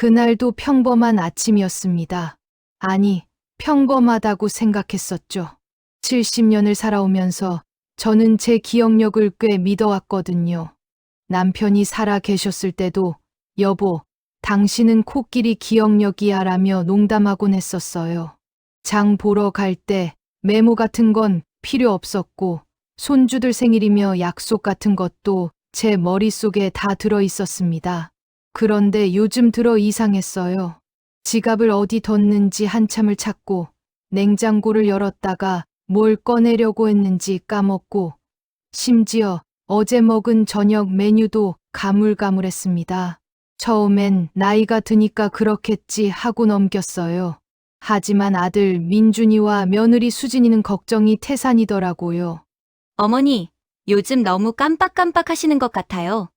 그날도 평범한 아침이었습니다. 아니, 평범하다고 생각했었죠. 70년을 살아오면서 저는 제 기억력을 꽤 믿어왔거든요. 남편이 살아 계셨을 때도 여보, 당신은 코끼리 기억력이야 라며 농담하곤 했었어요. 장 보러 갈 때 메모 같은 건 필요 없었고 손주들 생일이며 약속 같은 것도 제 머릿속에 다 들어 있었습니다. 그런데 요즘 들어 이상했어요. 지갑을 어디 뒀는지 한참을 찾고 냉장고를 열었다가 뭘 꺼내려고 했는지 까먹고 심지어 어제 먹은 저녁 메뉴도 가물가물했습니다. 처음엔 나이가 드니까 그렇겠지 하고 넘겼어요. 하지만 아들 민준이와 며느리 수진이는 걱정이 태산이더라고요. 어머니, 요즘 너무 깜빡깜빡 하시는 것 같아요.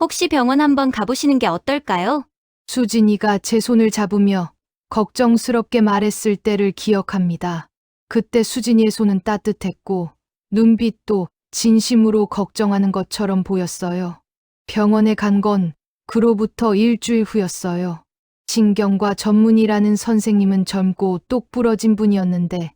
혹시 병원 한번 가보시는 게 어떨까요? 수진이가 제 손을 잡으며 걱정스럽게 말했을 때를 기억합니다. 그때 수진이의 손은 따뜻했고 눈빛도 진심으로 걱정하는 것처럼 보였어요. 병원에 간 건 그로부터 일주일 후였어요. 신경과 전문의라는 선생님은 젊고 똑부러진 분이었는데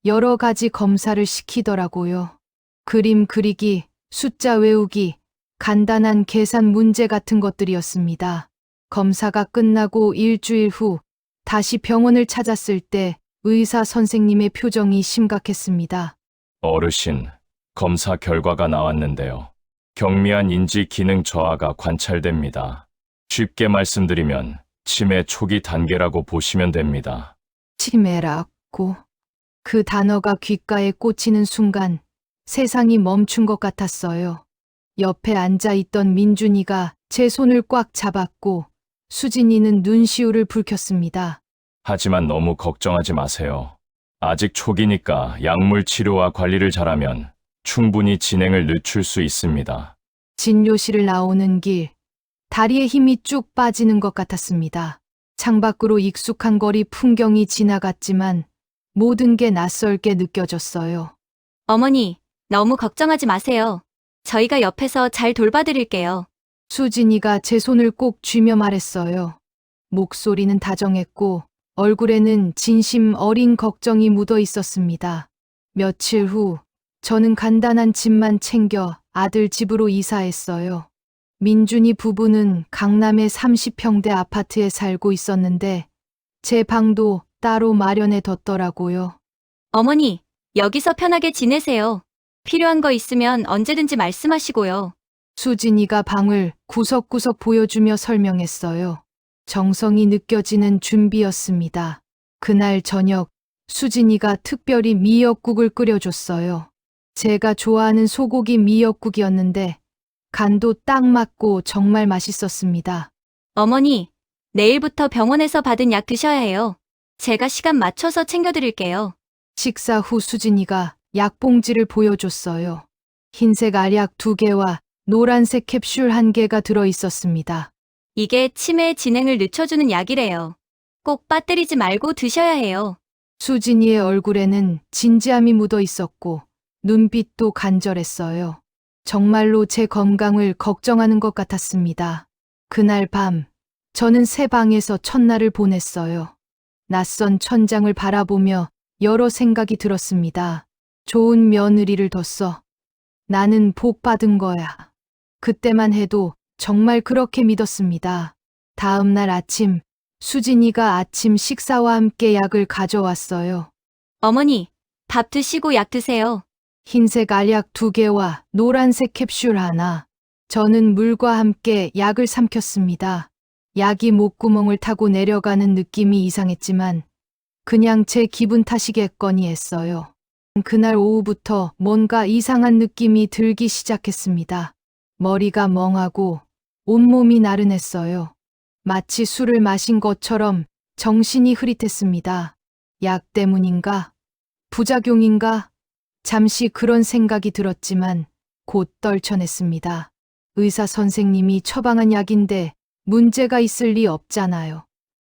여러 가지 검사를 시키더라고요. 그림 그리기, 숫자 외우기, 간단한 계산 문제 같은 것들이었습니다. 검사가 끝나고 일주일 후 다시 병원을 찾았을 때 의사 선생님의 표정이 심각했습니다. 어르신, 검사 결과가 나왔는데요. 경미한 인지 기능 저하가 관찰됩니다. 쉽게 말씀드리면 치매 초기 단계라고 보시면 됩니다. 치매라고. 그 단어가 귓가에 꽂히는 순간 세상이 멈춘 것 같았어요. 옆에 앉아있던 민준이가 제 손을 꽉 잡았고 수진이는 눈시울을 붉혔습니다. 하지만 너무 걱정하지 마세요. 아직 초기니까 약물 치료와 관리를 잘하면 충분히 진행을 늦출 수 있습니다. 진료실을 나오는 길, 다리에 힘이 쭉 빠지는 것 같았습니다. 창밖으로 익숙한 거리 풍경이 지나갔지만 모든 게 낯설게 느껴졌어요. 어머니, 너무 걱정하지 마세요. 저희가 옆에서 잘 돌봐드릴게요. 수진이가 제 손을 꼭 쥐며 말했어요. 목소리는 다정했고 얼굴에는 진심 어린 걱정이 묻어 있었습니다. 며칠 후 저는 간단한 집만 챙겨 아들 집으로 이사했어요. 민준이 부부는 강남의 30평대 아파트에 살고 있었는데 제 방도 따로 마련해 뒀더라고요. 어머니, 여기서 편하게 지내세요. 필요한 거 있으면 언제든지 말씀하시고요. 수진이가 방을 구석구석 보여주며 설명했어요. 정성이 느껴지는 준비였습니다. 그날 저녁 수진이가 특별히 미역국을 끓여줬어요. 제가 좋아하는 소고기 미역국이었는데 간도 딱 맞고 정말 맛있었습니다. 어머니, 내일부터 병원에서 받은 약 드셔야 해요. 제가 시간 맞춰서 챙겨드릴게요. 식사 후 수진이가 약봉지를 보여줬어요. 흰색 알약 2개와 노란색 캡슐 1개가 들어있었습니다. 이게 치매 진행을 늦춰주는 약이래요. 꼭 빠뜨리지 말고 드셔야 해요. 수진이의 얼굴에는 진지함이 묻어 있었고 눈빛도 간절했어요. 정말로 제 건강을 걱정하는 것 같았습니다. 그날 밤 저는 새 방에서 첫날을 보냈어요. 낯선 천장을 바라보며 여러 생각이 들었습니다. 좋은 며느리를 뒀어. 나는 복 받은 거야. 그때만 해도 정말 그렇게 믿었습니다. 다음 날 아침 수진이가 아침 식사와 함께 약을 가져왔어요. 어머니, 밥 드시고 약 드세요. 흰색 알약 2개와 노란색 캡슐 1. 저는 물과 함께 약을 삼켰습니다. 약이 목구멍을 타고 내려가는 느낌이 이상했지만 그냥 제 기분 탓이겠거니 했어요. 그날 오후부터 뭔가 이상한 느낌이 들기 시작했습니다. 머리가 멍하고 온몸이 나른했어요. 마치 술을 마신 것처럼 정신이 흐릿했습니다. 약 때문인가? 부작용인가? 잠시 그런 생각이 들었지만 곧 떨쳐냈습니다. 의사 선생님이 처방한 약인데 문제가 있을 리 없잖아요.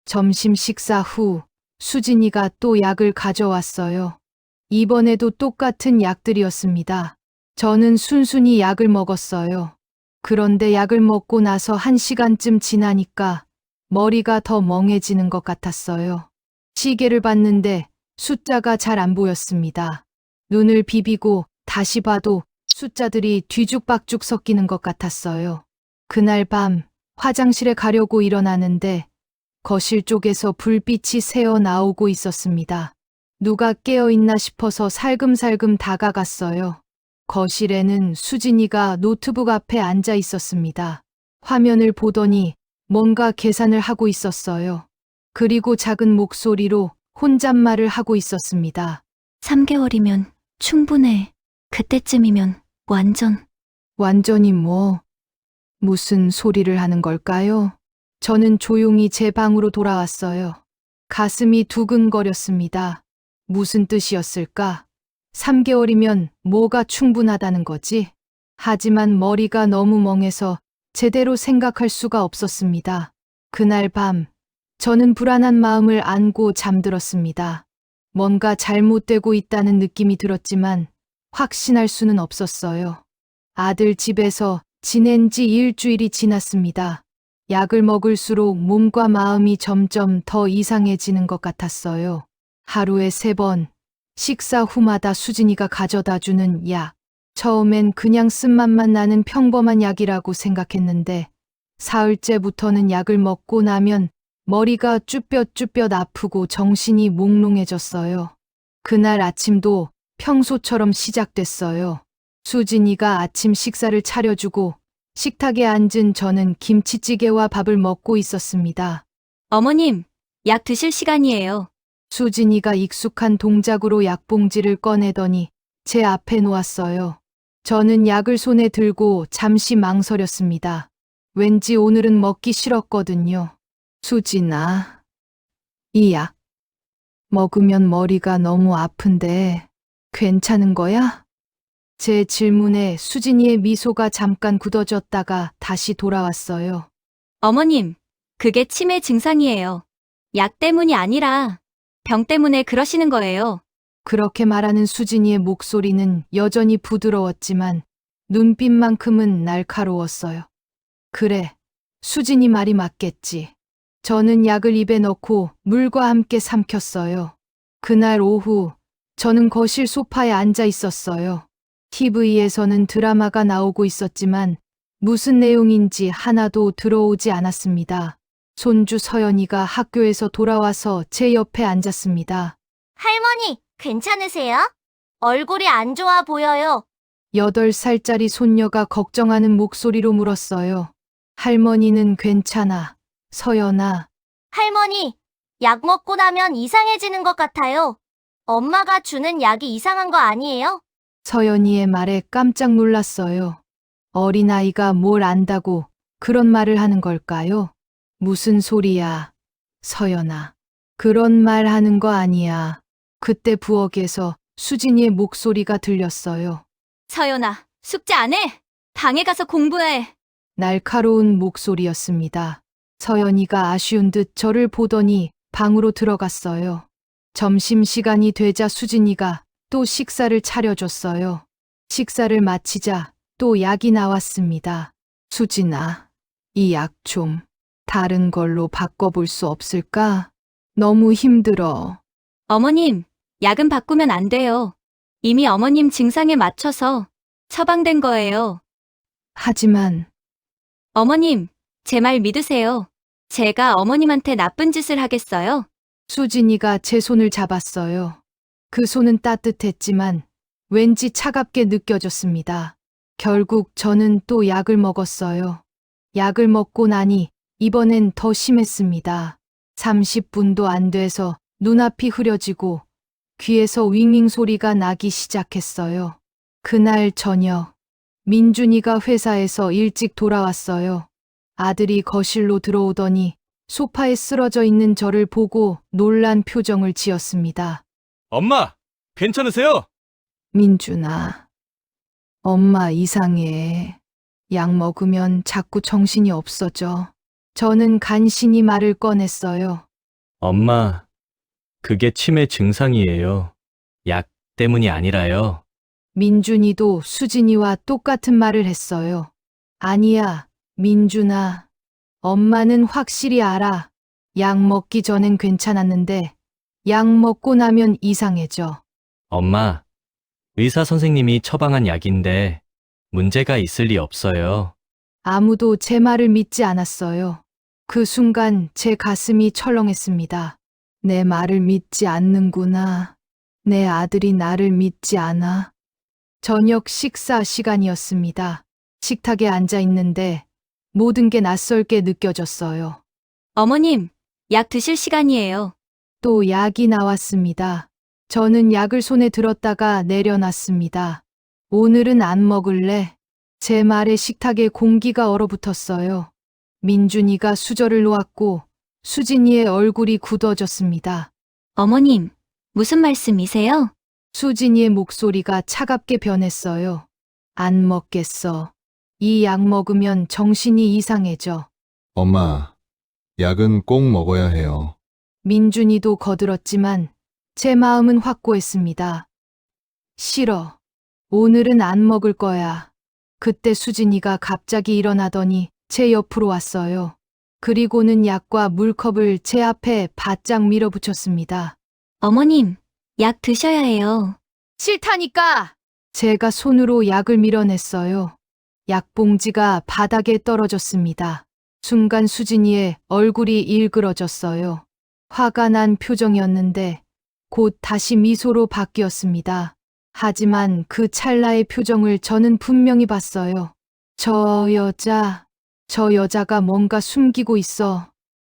점심 식사 후 수진이가 또 약을 가져왔어요. 이번에도 똑같은 약들이었습니다. 저는 순순히 약을 먹었어요. 그런데 약을 먹고 나서 1시간쯤 지나니까 머리가 더 멍해지는 것 같았어요. 시계를 봤는데 숫자가 잘 안 보였습니다. 눈을 비비고 다시 봐도 숫자들이 뒤죽박죽 섞이는 것 같았어요. 그날 밤 화장실에 가려고 일어나는데 거실 쪽에서 불빛이 새어 나오고 있었습니다. 누가 깨어있나 싶어서 살금살금 다가갔어요. 거실에는 수진이가 노트북 앞에 앉아 있었습니다. 화면을 보더니 뭔가 계산을 하고 있었어요. 그리고 작은 목소리로 혼잣말을 하고 있었습니다. 3개월이면 충분해. 그때쯤이면 완전히 뭐, 무슨 소리를 하는 걸까요? 저는 조용히 제 방으로 돌아왔어요. 가슴이 두근거렸습니다. 무슨 뜻이었을까? 3개월이면 뭐가 충분하다는 거지? 하지만 머리가 너무 멍해서 제대로 생각할 수가 없었습니다. 그날 밤, 저는 불안한 마음을 안고 잠들었습니다. 뭔가 잘못되고 있다는 느낌이 들었지만 확신할 수는 없었어요. 아들 집에서 지낸 지 일주일이 지났습니다. 약을 먹을수록 몸과 마음이 점점 더 이상해지는 것 같았어요. 하루에 3번, 식사 후마다 수진이가 가져다 주는 약. 처음엔 그냥 쓴맛만 나는 평범한 약이라고 생각했는데 사흘째부터는 약을 먹고 나면 머리가 쭈뼛쭈뼛 아프고 정신이 몽롱해졌어요. 그날 아침도 평소처럼 시작됐어요. 수진이가 아침 식사를 차려주고 식탁에 앉은 저는 김치찌개와 밥을 먹고 있었습니다. 어머님, 약 드실 시간이에요. 수진이가 익숙한 동작으로 약봉지를 꺼내더니 제 앞에 놓았어요. 저는 약을 손에 들고 잠시 망설였습니다. 왠지 오늘은 먹기 싫었거든요. 수진아, 이 약 먹으면 머리가 너무 아픈데 괜찮은 거야? 제 질문에 수진이의 미소가 잠깐 굳어졌다가 다시 돌아왔어요. 어머님, 그게 치매 증상이에요. 약 때문이 아니라 병 때문에 그러시는 거예요. 그렇게 말하는 수진이의 목소리는 여전히 부드러웠지만 눈빛만큼은 날카로웠어요. 그래, 수진이 말이 맞겠지. 저는 약을 입에 넣고 물과 함께 삼켰어요. 그날 오후, 저는 거실 소파에 앉아 있었어요. TV에서는 드라마가 나오고 있었지만 무슨 내용인지 하나도 들어오지 않았습니다. 손주 서연이가 학교에서 돌아와서 제 옆에 앉았습니다. 할머니, 괜찮으세요? 얼굴이 안 좋아 보여요. 8살짜리 손녀가 걱정하는 목소리로 물었어요. 할머니는 괜찮아, 서연아. 할머니, 약 먹고 나면 이상해지는 것 같아요. 엄마가 주는 약이 이상한 거 아니에요? 서연이의 말에 깜짝 놀랐어요. 어린아이가 뭘 안다고 그런 말을 하는 걸까요? 무슨 소리야, 서연아. 그런 말 하는 거 아니야. 그때 부엌에서 수진이의 목소리가 들렸어요. 서연아, 숙제 안 해? 방에 가서 공부해. 날카로운 목소리였습니다. 서연이가 아쉬운 듯 저를 보더니 방으로 들어갔어요. 점심시간이 되자 수진이가 또 식사를 차려줬어요. 식사를 마치자 또 약이 나왔습니다. 수진아, 이 약 좀 다른 걸로 바꿔볼 수 없을까? 너무 힘들어. 어머님, 약은 바꾸면 안 돼요. 이미 어머님 증상에 맞춰서 처방된 거예요. 하지만 어머님, 제 말 믿으세요. 제가 어머님한테 나쁜 짓을 하겠어요? 수진이가 제 손을 잡았어요. 그 손은 따뜻했지만 왠지 차갑게 느껴졌습니다. 결국 저는 또 약을 먹었어요. 약을 먹고 나니 이번엔 더 심했습니다. 30분도 안 돼서 눈앞이 흐려지고 귀에서 윙윙 소리가 나기 시작했어요. 그날 저녁, 민준이가 회사에서 일찍 돌아왔어요. 아들이 거실로 들어오더니 소파에 쓰러져 있는 저를 보고 놀란 표정을 지었습니다. 엄마, 괜찮으세요? 민준아, 엄마 이상해. 약 먹으면 자꾸 정신이 없어져. 저는 간신히 말을 꺼냈어요. 엄마, 그게 치매 증상이에요. 약 때문이 아니라요. 민준이도 수진이와 똑같은 말을 했어요. 아니야, 민준아. 엄마는 확실히 알아. 약 먹기 전엔 괜찮았는데 약 먹고 나면 이상해져. 엄마, 의사 선생님이 처방한 약인데 문제가 있을 리 없어요. 아무도 제 말을 믿지 않았어요. 그 순간 제 가슴이 철렁했습니다. 내 말을 믿지 않는구나. 내 아들이 나를 믿지 않아. 저녁 식사 시간이었습니다. 식탁에 앉아 있는데 모든 게 낯설게 느껴졌어요. 어머님, 약 드실 시간이에요. 또 약이 나왔습니다. 저는 약을 손에 들었다가 내려놨습니다. 오늘은 안 먹을래. 제 말에 식탁에 공기가 얼어붙었어요. 민준이가 수저를 놓았고 수진이의 얼굴이 굳어졌습니다. 어머님, 무슨 말씀이세요? 수진이의 목소리가 차갑게 변했어요. 안 먹겠어. 이 약 먹으면 정신이 이상해져. 엄마, 약은 꼭 먹어야 해요. 민준이도 거들었지만 제 마음은 확고했습니다. 싫어. 오늘은 안 먹을 거야. 그때 수진이가 갑자기 일어나더니 제 옆으로 왔어요. 그리고는 약과 물컵을 제 앞에 바짝 밀어붙였습니다. 어머님, 약 드셔야 해요. 싫다니까! 제가 손으로 약을 밀어냈어요. 약봉지가 바닥에 떨어졌습니다. 순간 수진이의 얼굴이 일그러졌어요. 화가 난 표정이었는데 곧 다시 미소로 바뀌었습니다. 하지만 그 찰나의 표정을 저는 분명히 봤어요. 저 여자가 뭔가 숨기고 있어.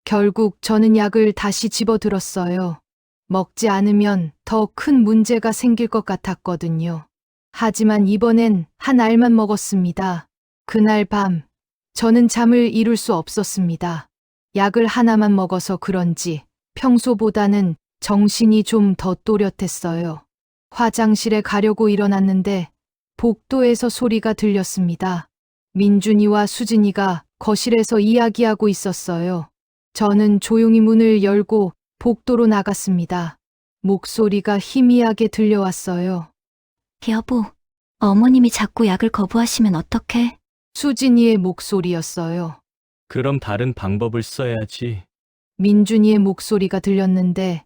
결국 저는 약을 다시 집어들었어요. 먹지 않으면 더 큰 문제가 생길 것 같았거든요. 하지만 이번엔 한 알만 먹었습니다. 그날 밤, 저는 잠을 이룰 수 없었습니다. 약을 하나만 먹어서 그런지 평소보다는 정신이 좀 더 또렷했어요. 화장실에 가려고 일어났는데 복도에서 소리가 들렸습니다. 민준이와 수진이가 거실에서 이야기하고 있었어요. 저는 조용히 문을 열고 복도로 나갔습니다. 목소리가 희미하게 들려왔어요. 여보, 어머님이 자꾸 약을 거부하시면 어떡해? 수진이의 목소리였어요. 그럼 다른 방법을 써야지. 민준이의 목소리가 들렸는데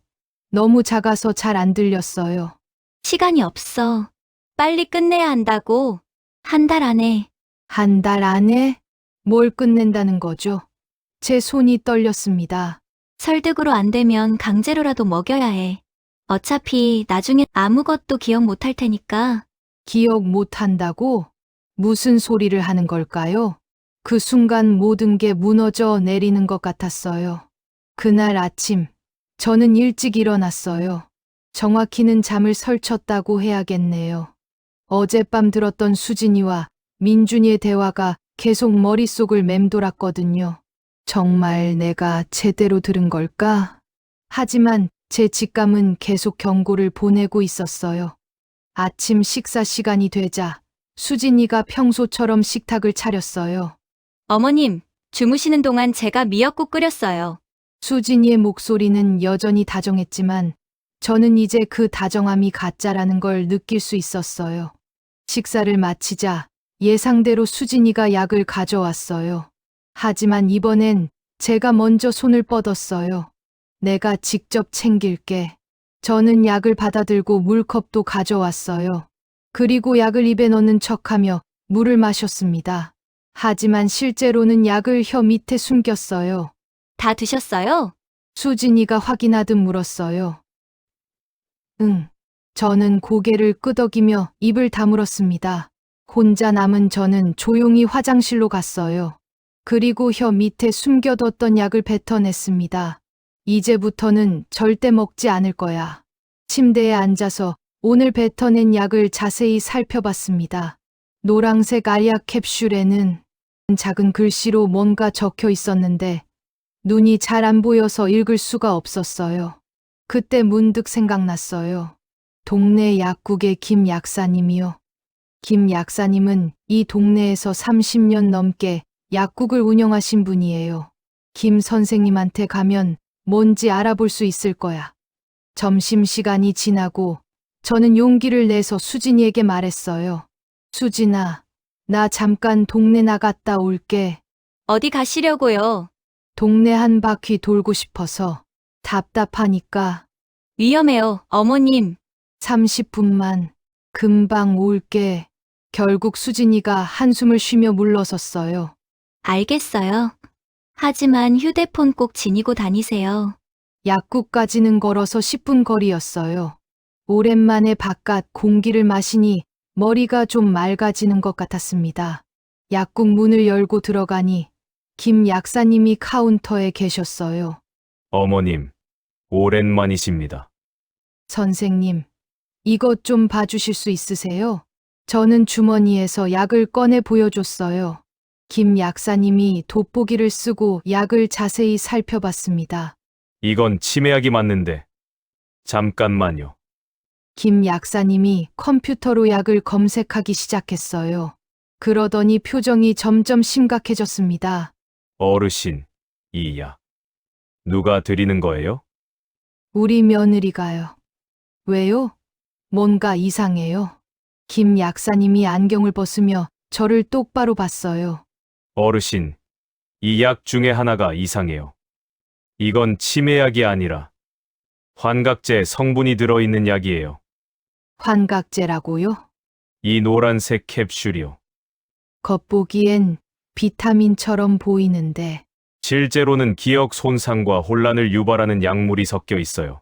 너무 작아서 잘 안 들렸어요. 시간이 없어. 빨리 끝내야 한다고. 한 달 안에. 한 달 안에 뭘 끝낸다는 거죠? 제 손이 떨렸습니다. 설득으로 안 되면 강제로라도 먹여야 해. 어차피 나중에 아무것도 기억 못 할 테니까. 기억 못 한다고? 무슨 소리를 하는 걸까요? 그 순간 모든 게 무너져 내리는 것 같았어요. 그날 아침, 저는 일찍 일어났어요. 정확히는 잠을 설쳤다고 해야겠네요. 어젯밤 들었던 수진이와 민준이의 대화가 계속 머릿속을 맴돌았거든요. 정말 내가 제대로 들은 걸까? 하지만 제 직감은 계속 경고를 보내고 있었어요. 아침 식사 시간이 되자 수진이가 평소처럼 식탁을 차렸어요. 어머님, 주무시는 동안 제가 미역국 끓였어요. 수진이의 목소리는 여전히 다정했지만 저는 이제 그 다정함이 가짜라는 걸 느낄 수 있었어요. 식사를 마치자 예상대로 수진이가 약을 가져왔어요. 하지만 이번엔 제가 먼저 손을 뻗었어요. 내가 직접 챙길게. 저는 약을 받아들고 물컵도 가져왔어요. 그리고 약을 입에 넣는 척하며 물을 마셨습니다. 하지만 실제로는 약을 혀 밑에 숨겼어요. 다 드셨어요? 수진이가 확인하듯 물었어요. 응. 저는 고개를 끄덕이며 입을 다물었습니다. 혼자 남은 저는 조용히 화장실로 갔어요. 그리고 혀 밑에 숨겨뒀던 약을 뱉어냈습니다. 이제부터는 절대 먹지 않을 거야. 침대에 앉아서 오늘 뱉어낸 약을 자세히 살펴봤습니다. 노란색 알약 캡슐에는 작은 글씨로 뭔가 적혀 있었는데 눈이 잘 안 보여서 읽을 수가 없었어요. 그때 문득 생각났어요. 동네 약국의 김 약사님이요. 김 약사님은 이 동네에서 30년 넘게 약국을 운영하신 분이에요. 김 선생님한테 가면 뭔지 알아볼 수 있을 거야. 점심시간이 지나고 저는 용기를 내서 수진이에게 말했어요. 수진아, 나 잠깐 동네 나갔다 올게. 어디 가시려고요? 동네 한 바퀴 돌고 싶어서 답답하니까 위험해요, 어머님. 30분만 금방 올게. 결국 수진이가 한숨을 쉬며 물러섰어요. 알겠어요. 하지만 휴대폰 꼭 지니고 다니세요. 약국까지는 걸어서 10분 거리였어요. 오랜만에 바깥 공기를 마시니 머리가 좀 맑아지는 것 같았습니다. 약국 문을 열고 들어가니 김 약사님이 카운터에 계셨어요. 어머님, 오랜만이십니다. 선생님, 이것 좀 봐주실 수 있으세요? 저는 주머니에서 약을 꺼내 보여줬어요. 김 약사님이 돋보기를 쓰고 약을 자세히 살펴봤습니다. 이건 치매약이 맞는데. 잠깐만요. 김 약사님이 컴퓨터로 약을 검색하기 시작했어요. 그러더니 표정이 점점 심각해졌습니다. 어르신, 이 약. 누가 드리는 거예요? 우리 며느리가요. 왜요? 뭔가 이상해요. 김 약사님이 안경을 벗으며 저를 똑바로 봤어요. 어르신, 이 약 중에 하나가 이상해요. 이건 치매약이 아니라 환각제 성분이 들어있는 약이에요. 환각제라고요? 이 노란색 캡슐이요. 겉보기엔 비타민처럼 보이는데 실제로는 기억 손상과 혼란을 유발하는 약물이 섞여 있어요.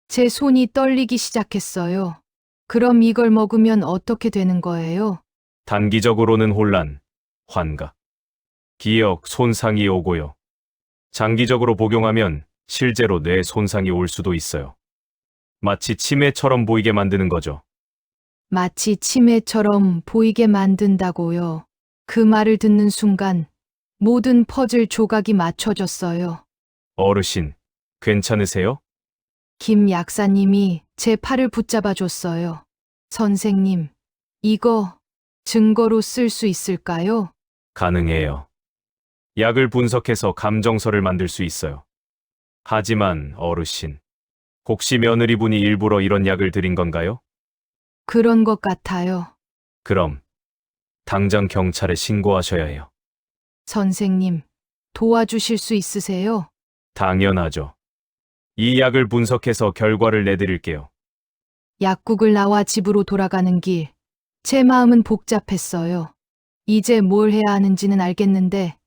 제 손이 떨리기 시작했어요. 그럼 이걸 먹으면 어떻게 되는 거예요? 단기적으로는 혼란, 환각, 기억 손상이 오고요. 장기적으로 복용하면 실제로 뇌 손상이 올 수도 있어요. 마치 치매처럼 보이게 만드는 거죠. 마치 치매처럼 보이게 만든다고요. 그 말을 듣는 순간 모든 퍼즐 조각이 맞춰졌어요. 어르신, 괜찮으세요? 김 약사님이 제 팔을 붙잡아 줬어요. 선생님, 이거 증거로 쓸 수 있을까요? 가능해요. 약을 분석해서 감정서를 만들 수 있어요. 하지만 어르신, 혹시 며느리분이 일부러 이런 약을 드린 건가요? 그런 것 같아요. 그럼 당장 경찰에 신고하셔야 해요. 선생님, 도와주실 수 있으세요? 당연하죠. 이 약을 분석해서 결과를 내드릴게요. 약국을 나와 집으로 돌아가는 길, 제 마음은 복잡했어요. 이제 뭘 해야 하는지는 알겠는데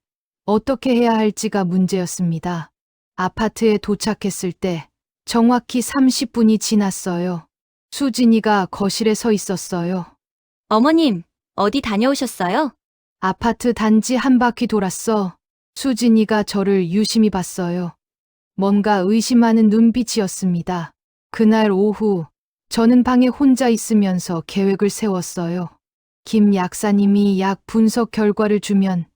어떻게 해야 할지가 문제였습니다. 아파트에 도착했을 때 정확히 30분이 지났어요. 수진이가 거실에 서 있었어요. 어머님, 어디 다녀오셨어요? 아파트 단지 한 바퀴 돌았어. 수진이가 저를 유심히 봤어요. 뭔가 의심하는 눈빛이었습니다. 그날 오후, 저는 방에 혼자 있으면서 계획을 세웠어요. 김 약사님이 약 분석 결과를 주면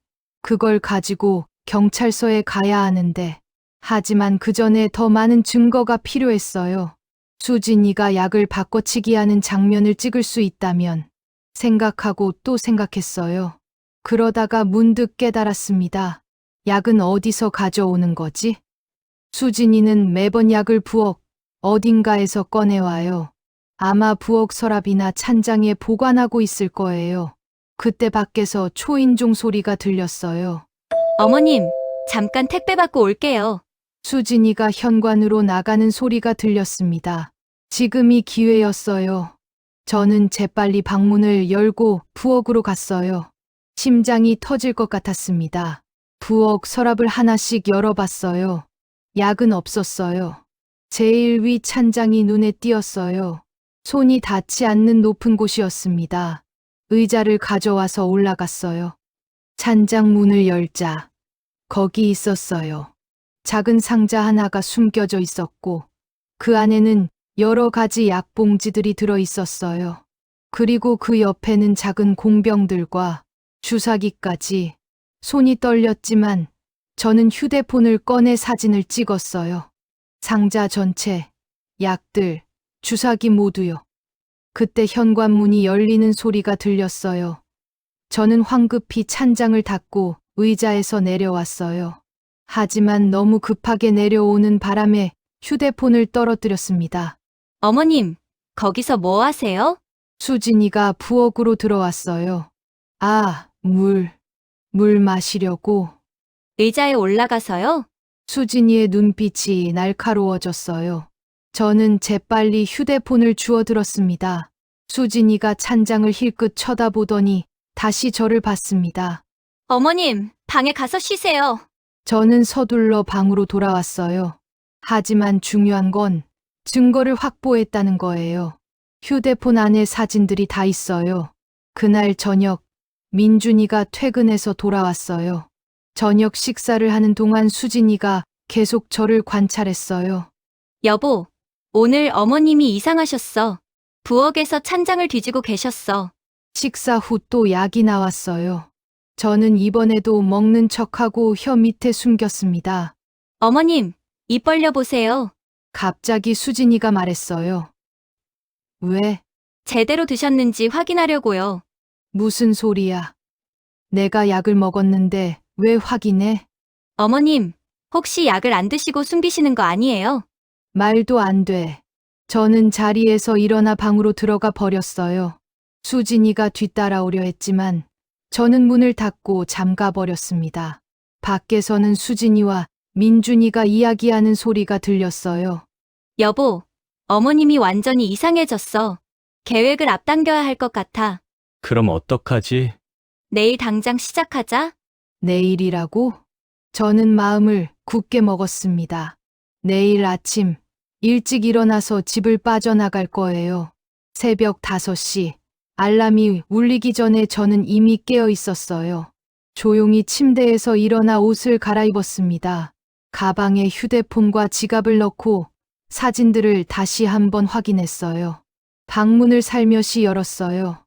그걸 가지고 경찰서에 가야 하는데, 하지만 그 전에 더 많은 증거가 필요했어요. 수진이가 약을 바꿔치기 하는 장면을 찍을 수 있다면 생각하고 또 생각했어요. 그러다가 문득 깨달았습니다. 약은 어디서 가져오는 거지? 수진이는 매번 약을 부엌 어딘가에서 꺼내와요. 아마 부엌 서랍이나 찬장에 보관하고 있을 거예요. 그때 밖에서 초인종 소리가 들렸어요. 어머님, 잠깐 택배 받고 올게요. 수진이가 현관으로 나가는 소리가 들렸습니다. 지금이 기회였어요. 저는 재빨리 방문을 열고 부엌으로 갔어요. 심장이 터질 것 같았습니다. 부엌 서랍을 하나씩 열어봤어요. 약은 없었어요. 제일 위 찬장이 눈에 띄었어요. 손이 닿지 않는 높은 곳이었습니다. 의자를 가져와서 올라갔어요. 찬장 문을 열자 거기 있었어요. 작은 상자 하나가 숨겨져 있었고 그 안에는 여러 가지 약봉지들이 들어 있었어요. 그리고 그 옆에는 작은 공병들과 주사기까지. 손이 떨렸지만 저는 휴대폰을 꺼내 사진을 찍었어요. 상자 전체, 약들, 주사기 모두요. 그때 현관문이 열리는 소리가 들렸어요. 저는 황급히 찬장을 닫고 의자에서 내려왔어요. 하지만 너무 급하게 내려오는 바람에 휴대폰을 떨어뜨렸습니다. 어머님, 거기서 뭐 하세요? 수진이가 부엌으로 들어왔어요. 아, 물 마시려고. 의자에 올라가서요? 수진이의 눈빛이 날카로워졌어요. 저는 재빨리 휴대폰을 주워들었습니다. 수진이가 찬장을 힐끗 쳐다보더니 다시 저를 봤습니다. 어머님, 방에 가서 쉬세요. 저는 서둘러 방으로 돌아왔어요. 하지만 중요한 건 증거를 확보했다는 거예요. 휴대폰 안에 사진들이 다 있어요. 그날 저녁 민준이가 퇴근해서 돌아왔어요. 저녁 식사를 하는 동안 수진이가 계속 저를 관찰했어요. 여보, 오늘 어머님이 이상하셨어. 부엌에서 찬장을 뒤지고 계셨어. 식사 후 또 약이 나왔어요. 저는 이번에도 먹는 척하고 혀 밑에 숨겼습니다. 어머님, 입 벌려 보세요. 갑자기 수진이가 말했어요. 왜? 제대로 드셨는지 확인하려고요. 무슨 소리야? 내가 약을 먹었는데 왜 확인해? 어머님, 혹시 약을 안 드시고 숨기시는 거 아니에요? 말도 안 돼. 저는 자리에서 일어나 방으로 들어가 버렸어요. 수진이가 뒤따라오려 했지만 저는 문을 닫고 잠가 버렸습니다. 밖에서는 수진이와 민준이가 이야기하는 소리가 들렸어요. 여보, 어머님이 완전히 이상해졌어. 계획을 앞당겨야 할 것 같아. 그럼 어떡하지? 내일 당장 시작하자. 내일이라고? 저는 마음을 굳게 먹었습니다. 내일 아침 일찍 일어나서 집을 빠져나갈 거예요. 새벽 5시 알람이 울리기 전에 저는 이미 깨어 있었어요. 조용히 침대에서 일어나 옷을 갈아입었습니다. 가방에 휴대폰과 지갑을 넣고 사진들을 다시 한번 확인했어요. 방문을 살며시 열었어요.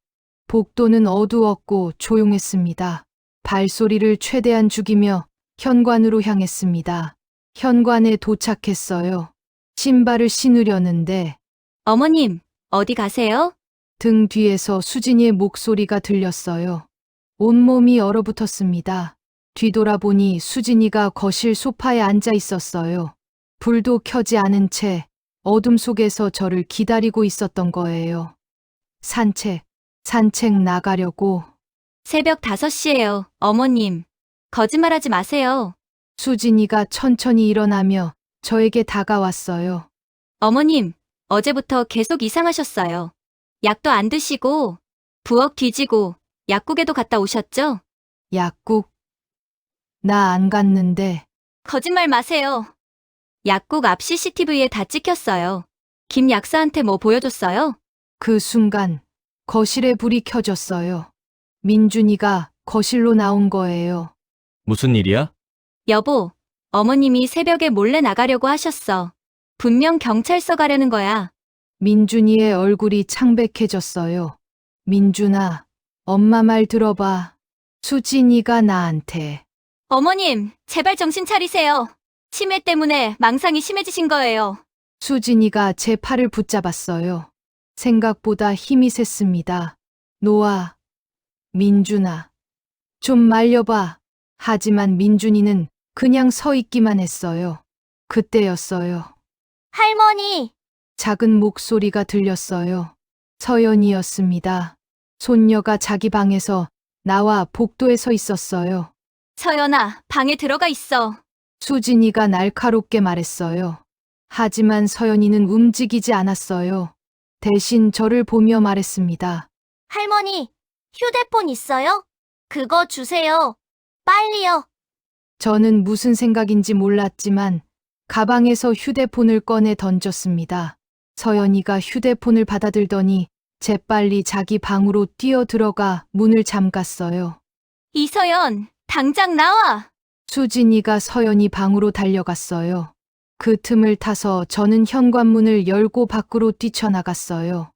복도는 어두웠고 조용했습니다. 발소리를 최대한 죽이며 현관으로 향했습니다. 현관에 도착했어요. 신발을 신으려는데 어머님, 어디 가세요? 등 뒤에서 수진이의 목소리가 들렸어요. 온몸이 얼어붙었습니다. 뒤돌아보니 수진이가 거실 소파에 앉아 있었어요. 불도 켜지 않은 채 어둠 속에서 저를 기다리고 있었던 거예요. 산책 나가려고. 새벽 5시예요, 어머님. 거짓말하지 마세요. 수진이가 천천히 일어나며 저에게 다가왔어요. 어머님, 어제부터 계속 이상하셨어요. 약도 안 드시고, 부엌 뒤지고, 약국에도 갔다 오셨죠? 약국? 나 안 갔는데. 거짓말 마세요. 약국 앞 CCTV에 다 찍혔어요. 김 약사한테 뭐 보여줬어요? 그 순간 거실에 불이 켜졌어요. 민준이가 거실로 나온 거예요. 무슨 일이야? 여보, 어머님이 새벽에 몰래 나가려고 하셨어. 분명 경찰서 가려는 거야. 민준이의 얼굴이 창백해졌어요. 민준아, 엄마 말 들어봐. 수진이가 나한테. 어머님, 제발 정신 차리세요. 치매 때문에 망상이 심해지신 거예요. 수진이가 제 팔을 붙잡았어요. 생각보다 힘이 셌습니다. 놓아. 민준아. 좀 말려봐. 하지만 민준이는 그냥 서 있기만 했어요. 그때였어요. 할머니, 작은 목소리가 들렸어요. 서연이었습니다. 손녀가 자기 방에서 나와 복도에 서 있었어요. 서연아, 방에 들어가 있어. 수진이가 날카롭게 말했어요. 하지만 서연이는 움직이지 않았어요. 대신 저를 보며 말했습니다. 할머니, 휴대폰 있어요? 그거 주세요. 빨리요. 저는 무슨 생각인지 몰랐지만 가방에서 휴대폰을 꺼내 던졌습니다. 서연이가 휴대폰을 받아들더니 재빨리 자기 방으로 뛰어 들어가 문을 잠갔어요. 이서연, 당장 나와! 수진이가 서연이 방으로 달려갔어요. 그 틈을 타서 저는 현관문을 열고 밖으로 뛰쳐나갔어요.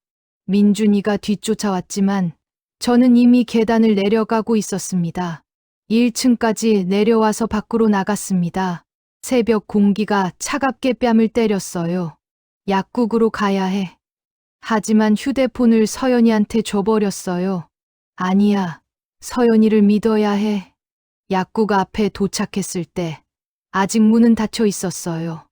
민준이가 뒤쫓아왔지만 저는 이미 계단을 내려가고 있었습니다. 1층까지 내려와서 밖으로 나갔습니다. 새벽 공기가 차갑게 뺨을 때렸어요. 약국으로 가야 해. 하지만 휴대폰을 서연이한테 줘버렸어요. 아니야. 서연이를 믿어야 해. 약국 앞에 도착했을 때 아직 문은 닫혀 있었어요.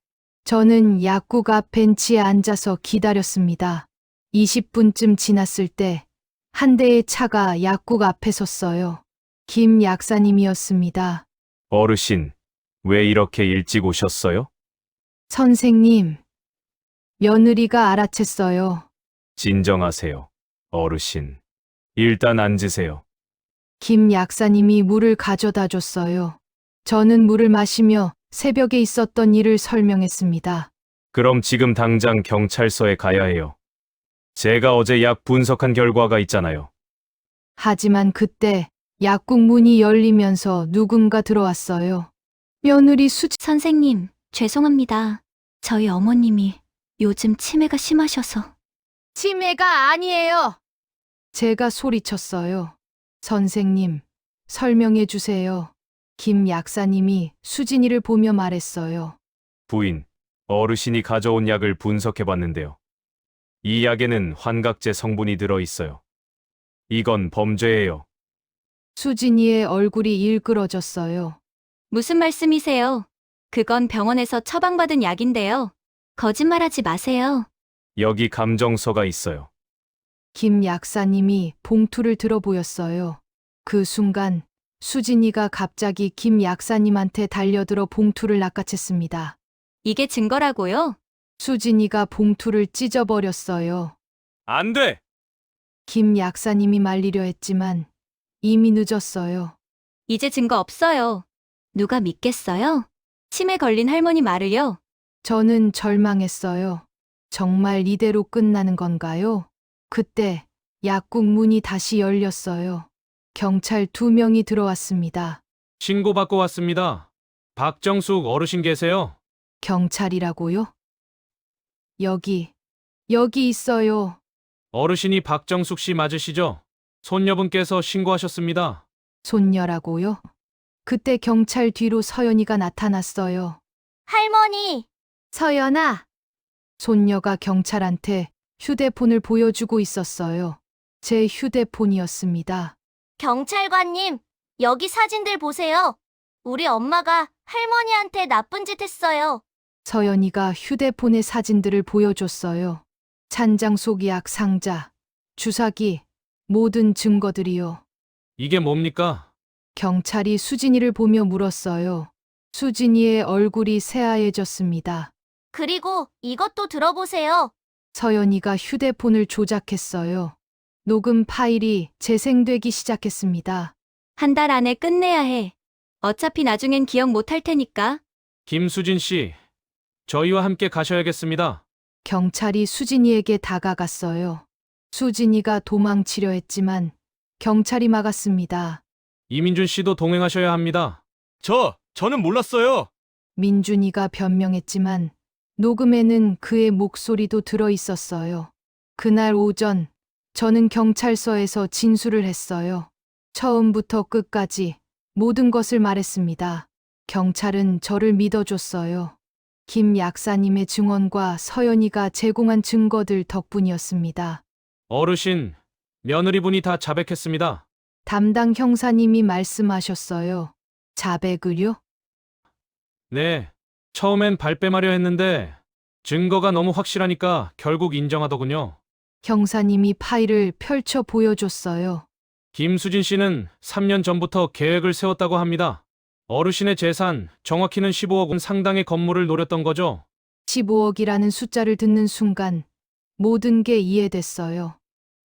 저는 약국 앞 벤치에 앉아서 기다렸습니다. 20분쯤 지났을 때 한 대의 차가 약국 앞에 섰어요. 김 약사님이었습니다. 어르신, 왜 이렇게 일찍 오셨어요? 선생님, 며느리가 알아챘어요. 진정하세요. 어르신. 일단 앉으세요. 김 약사님이 물을 가져다 줬어요. 저는 물을 마시며 새벽에 있었던 일을 설명했습니다. 그럼 지금 당장 경찰서에 가야 해요. 제가 어제 약 분석한 결과가 있잖아요. 하지만 그때 약국 문이 열리면서 누군가 들어왔어요. 며느리 선생님, 죄송합니다. 저희 어머님이 요즘 치매가 심하셔서. 치매가 아니에요. 제가 소리쳤어요. 선생님, 설명해 주세요. 김 약사님이 수진이를 보며 말했어요. 부인, 어르신이 가져온 약을 분석해 봤는데요. 이 약에는 환각제 성분이 들어 있어요. 이건 범죄예요. 수진이의 얼굴이 일그러졌어요. 무슨 말씀이세요? 그건 병원에서 처방받은 약인데요. 거짓말하지 마세요. 여기 감정서가 있어요. 김 약사님이 봉투를 들어 보였어요. 그 순간 수진이가 갑자기 김 약사님한테 달려들어 봉투를 낚아챘습니다. 이게 증거라고요? 수진이가 봉투를 찢어버렸어요. 안 돼! 김 약사님이 말리려 했지만 이미 늦었어요. 이제 증거 없어요. 누가 믿겠어요? 치매 걸린 할머니 말을요. 저는 절망했어요. 정말 이대로 끝나는 건가요? 그때 약국 문이 다시 열렸어요. 경찰 2명이 들어왔습니다. 신고받고 왔습니다. 박정숙 어르신 계세요? 경찰이라고요? 여기 있어요. 어르신이 박정숙 씨 맞으시죠? 손녀분께서 신고하셨습니다. 손녀라고요? 그때 경찰 뒤로 서연이가 나타났어요. 할머니, 서연아! 손녀가 경찰한테 휴대폰을 보여주고 있었어요. 제 휴대폰이었습니다. 경찰관님, 여기 사진들 보세요. 우리 엄마가 할머니한테 나쁜 짓 했어요. 서연이가 휴대폰의 사진들을 보여줬어요. 찬장 속 약 상자, 주사기, 모든 증거들이요. 이게 뭡니까? 경찰이 수진이를 보며 물었어요. 수진이의 얼굴이 새하얘졌습니다. 그리고 이것도 들어보세요. 서연이가 휴대폰을 조작했어요. 녹음 파일이 재생되기 시작했습니다. 한 달 안에 끝내야 해. 어차피 나중엔 기억 못 할 테니까. 김수진 씨, 저희와 함께 가셔야겠습니다. 경찰이 수진이에게 다가갔어요. 수진이가 도망치려 했지만 경찰이 막았습니다. 이민준 씨도 동행하셔야 합니다. 저는 몰랐어요. 민준이가 변명했지만 녹음에는 그의 목소리도 들어 있었어요. 그날 오전 저는 경찰서에서 진술을 했어요. 처음부터 끝까지 모든 것을 말했습니다. 경찰은 저를 믿어줬어요. 김 약사님의 증언과 서연이가 제공한 증거들 덕분이었습니다. 어르신, 며느리분이 다 자백했습니다. 담당 형사님이 말씀하셨어요. 자백을요? 네, 처음엔 발뺌하려 했는데 증거가 너무 확실하니까 결국 인정하더군요. 형사님이 파일을 펼쳐 보여줬어요. 김수진 씨는 3년 전부터 계획을 세웠다고 합니다. 어르신의 재산, 정확히는 15억 원 상당의 건물을 노렸던 거죠. 15억이라는 숫자를 듣는 순간 모든 게 이해됐어요.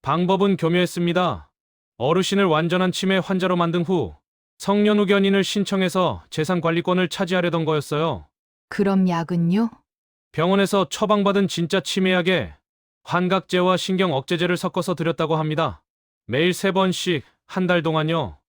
방법은 교묘했습니다. 어르신을 완전한 치매 환자로 만든 후 성년후 견인을 신청해서 재산 관리권을 차지하려던 거였어요. 그럼 약은요? 병원에서 처방받은 진짜 치매약에 환각제와 신경 억제제를 섞어서 드렸다고 합니다. 매일 3번씩 한 달 동안요.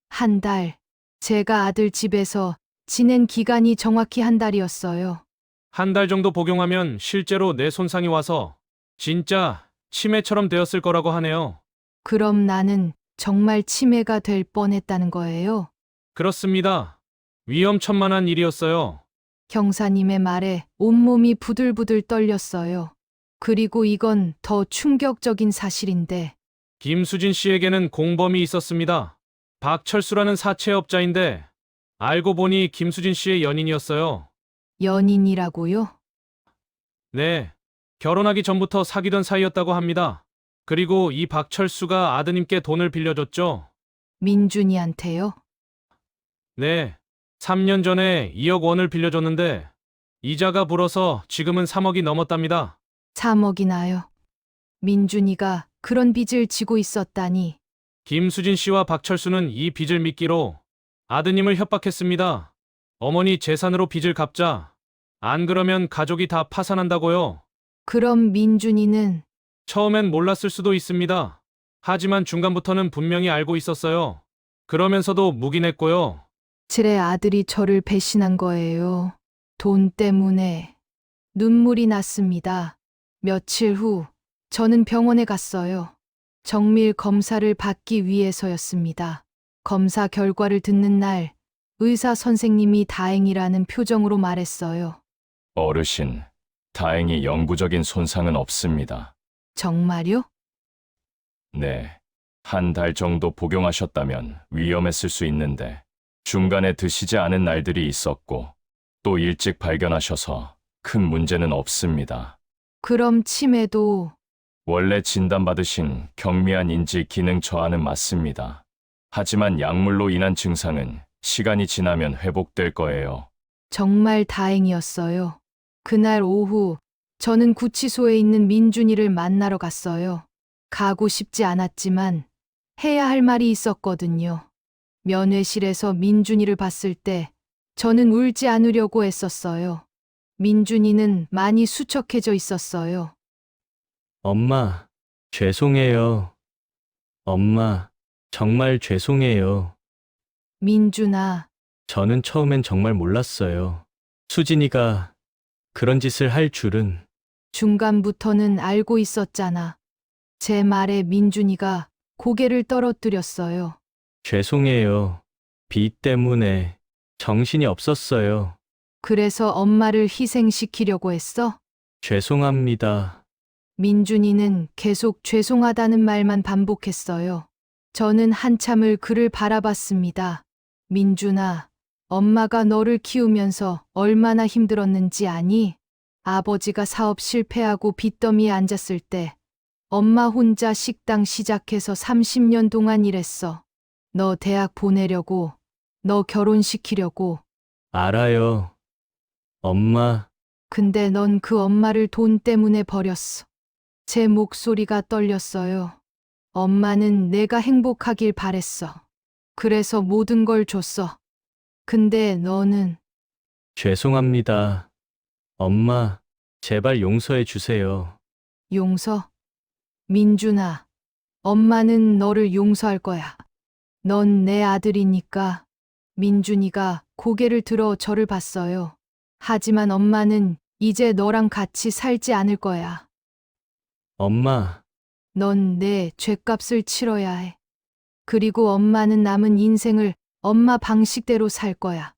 한 달. 제가 아들 집에서 지낸 기간이 정확히 한 달이었어요. 한 달 정도 복용하면 실제로 뇌 손상이 와서 진짜 치매처럼 되었을 거라고 하네요. 그럼 나는 정말 치매가 될 뻔했다는 거예요. 그렇습니다. 위험천만한 일이었어요. 경사님의 말에 온몸이 부들부들 떨렸어요. 그리고 이건 더 충격적인 사실인데 김수진 씨에게는 공범이 있었습니다. 박철수라는 사채업자인데 알고 보니 김수진 씨의 연인이었어요. 연인이라고요? 네, 결혼하기 전부터 사귀던 사이였다고 합니다. 그리고 이 박철수가 아드님께 돈을 빌려줬죠. 민준이한테요? 네, 3년 전에 2억 원을 빌려줬는데 이자가 불어서 지금은 3억이 넘었답니다. 3억이나요. 민준이가 그런 빚을 지고 있었다니. 김수진 씨와 박철수는 이 빚을 미끼로 아드님을 협박했습니다. 어머니 재산으로 빚을 갚자. 안 그러면 가족이 다 파산한다고요. 그럼 민준이는 처음엔 몰랐을 수도 있습니다. 하지만 중간부터는 분명히 알고 있었어요. 그러면서도 묵인했고요. 제 아들이 저를 배신한 거예요. 돈 때문에. 눈물이 났습니다. 며칠 후 저는 병원에 갔어요. 정밀 검사를 받기 위해서였습니다. 검사 결과를 듣는 날 의사 선생님이 다행이라는 표정으로 말했어요. 어르신, 다행히 영구적인 손상은 없습니다. 정말요? 네. 한 달 정도 복용하셨다면 위험했을 수 있는데 중간에 드시지 않은 날들이 있었고 또 일찍 발견하셔서 큰 문제는 없습니다. 그럼 치매도 원래 진단받으신 경미한 인지 기능 저하는 맞습니다. 하지만 약물로 인한 증상은 시간이 지나면 회복될 거예요. 정말 다행이었어요. 그날 오후 저는 구치소에 있는 민준이를 만나러 갔어요. 가고 싶지 않았지만 해야 할 말이 있었거든요. 면회실에서 민준이를 봤을 때 저는 울지 않으려고 애썼어요. 민준이는 많이 수척해져 있었어요. 엄마, 죄송해요. 엄마, 정말 죄송해요. 민준아, 저는 처음엔 정말 몰랐어요. 수진이가 그런 짓을 할 줄은. 중간부터는 알고 있었잖아. 제 말에 민준이가 고개를 떨어뜨렸어요. 죄송해요. 빚 때문에 정신이 없었어요. 그래서 엄마를 희생시키려고 했어? 죄송합니다. 민준이는 계속 죄송하다는 말만 반복했어요. 저는 한참을 그를 바라봤습니다. 민준아, 엄마가 너를 키우면서 얼마나 힘들었는지 아니? 아버지가 사업 실패하고 빚더미에 앉았을 때 엄마 혼자 식당 시작해서 30년 동안 일했어. 너 대학 보내려고, 너 결혼시키려고. 알아요. 엄마, 근데 넌 그 엄마를 돈 때문에 버렸어. 제 목소리가 떨렸어요. 엄마는 내가 행복하길 바랬어. 그래서 모든 걸 줬어. 근데 너는 죄송합니다. 엄마, 제발 용서해 주세요. 용서? 민준아, 엄마는 너를 용서할 거야. 넌 내 아들이니까. 민준이가 고개를 들어 저를 봤어요. 하지만 엄마는 이제 너랑 같이 살지 않을 거야. 엄마, 넌 내 죗값을 치러야 해. 그리고 엄마는 남은 인생을 엄마 방식대로 살 거야.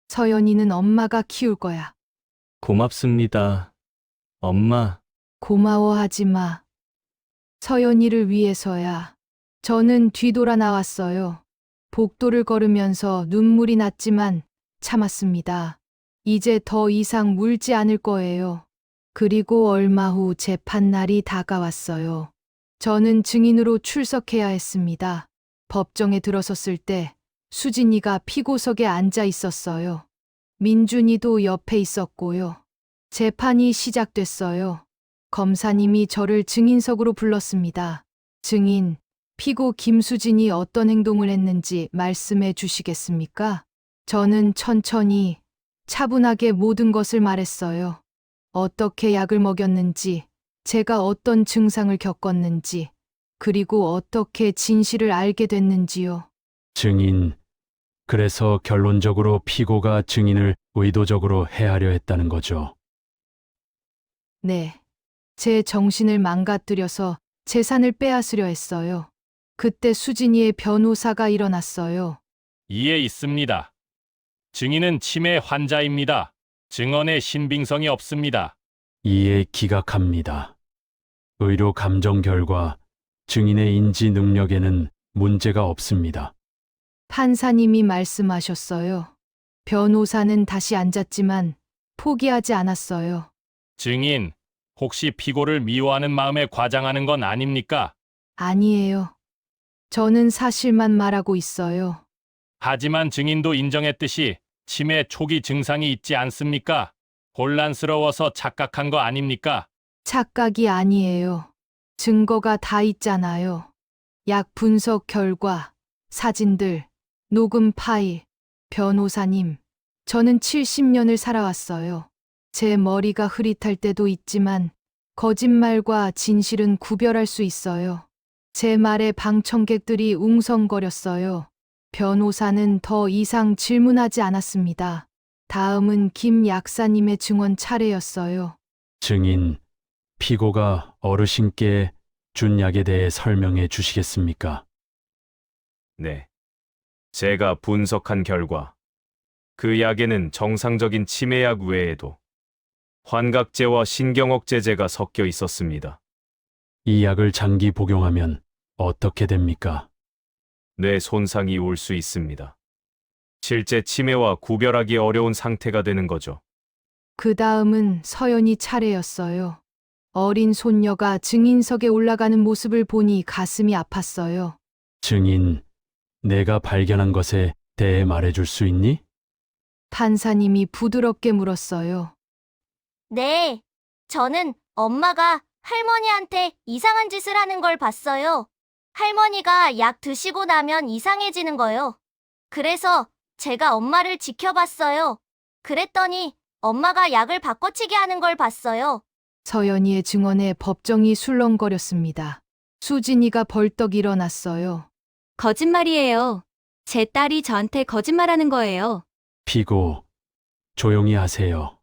서연이는 엄마가 키울 거야. 고맙습니다. 엄마, 고마워하지 마. 서연이를 위해서야. 저는 뒤돌아 나왔어요. 복도를 걸으면서 눈물이 났지만 참았습니다. 이제 더 이상 울지 않을 거예요. 그리고 얼마 후 재판날이 다가왔어요. 저는 증인으로 출석해야 했습니다. 법정에 들어섰을 때 수진이가 피고석에 앉아 있었어요. 민준이도 옆에 있었고요. 재판이 시작됐어요. 검사님이 저를 증인석으로 불렀습니다. 증인, 피고 김수진이 어떤 행동을 했는지 말씀해 주시겠습니까? 저는 천천히, 차분하게 모든 것을 말했어요. 어떻게 약을 먹였는지, 제가 어떤 증상을 겪었는지, 그리고 어떻게 진실을 알게 됐는지요. 증인, 그래서 결론적으로 피고가 증인을 의도적으로 해하려 했다는 거죠. 네. 제 정신을 망가뜨려서 재산을 빼앗으려 했어요. 그때 수진이의 변호사가 일어났어요. 이에 있습니다. 증인은 치매 환자입니다. 증언에 신빙성이 없습니다. 이에 기각합니다. 의료 감정 결과 증인의 인지 능력에는 문제가 없습니다. 판사님이 말씀하셨어요. 변호사는 다시 앉았지만 포기하지 않았어요. 증인, 혹시 피고를 미워하는 마음에 과장하는 건 아닙니까? 아니에요. 저는 사실만 말하고 있어요. 하지만 증인도 인정했듯이 치매 초기 증상이 있지 않습니까? 혼란스러워서 착각한 거 아닙니까? 착각이 아니에요. 증거가 다 있잖아요. 약 분석 결과, 사진들, 녹음 파일, 변호사님. 저는 70년을 살아왔어요. 제 머리가 흐릿할 때도 있지만 거짓말과 진실은 구별할 수 있어요. 제 말에 방청객들이 웅성거렸어요. 변호사는 더 이상 질문하지 않았습니다. 다음은 김 약사님의 증언 차례였어요. 증인, 피고가 어르신께 준 약에 대해 설명해 주시겠습니까? 네. 제가 분석한 결과 그 약에는 정상적인 치매약 외에도 환각제와 신경억제제가 섞여 있었습니다. 이 약을 장기 복용하면 어떻게 됩니까? 뇌 손상이 올 수 있습니다. 실제 치매와 구별하기 어려운 상태가 되는 거죠. 그 다음은 서연이 차례였어요. 어린 손녀가 증인석에 올라가는 모습을 보니 가슴이 아팠어요. 증인, 내가 발견한 것에 대해 말해줄 수 있니? 판사님이 부드럽게 물었어요. 네. 저는 엄마가 할머니한테 이상한 짓을 하는 걸 봤어요. 할머니가 약 드시고 나면 이상해지는 거요. 그래서 제가 엄마를 지켜봤어요. 그랬더니 엄마가 약을 바꿔치기 하는 걸 봤어요. 서연이의 증언에 법정이 술렁거렸습니다. 수진이가 벌떡 일어났어요. 거짓말이에요. 제 딸이 저한테 거짓말하는 거예요. 피고, 조용히 하세요.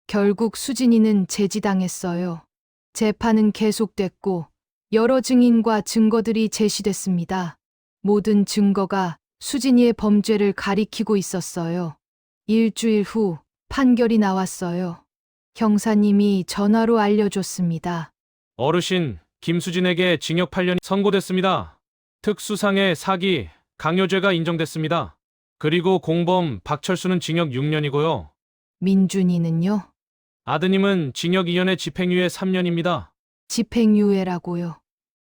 결국 수진이는 제지당했어요. 재판은 계속됐고 여러 증인과 증거들이 제시됐습니다. 모든 증거가 수진이의 범죄를 가리키고 있었어요. 일주일 후 판결이 나왔어요. 형사님이 전화로 알려줬습니다. 어르신 김수진에게 징역 8년이 선고됐습니다. 특수상해 사기, 강요죄가 인정됐습니다. 그리고 공범 박철수는 징역 6년이고요. 민준이는요? 아드님은 징역 2년에 집행유예 3년입니다. 집행유예라고요.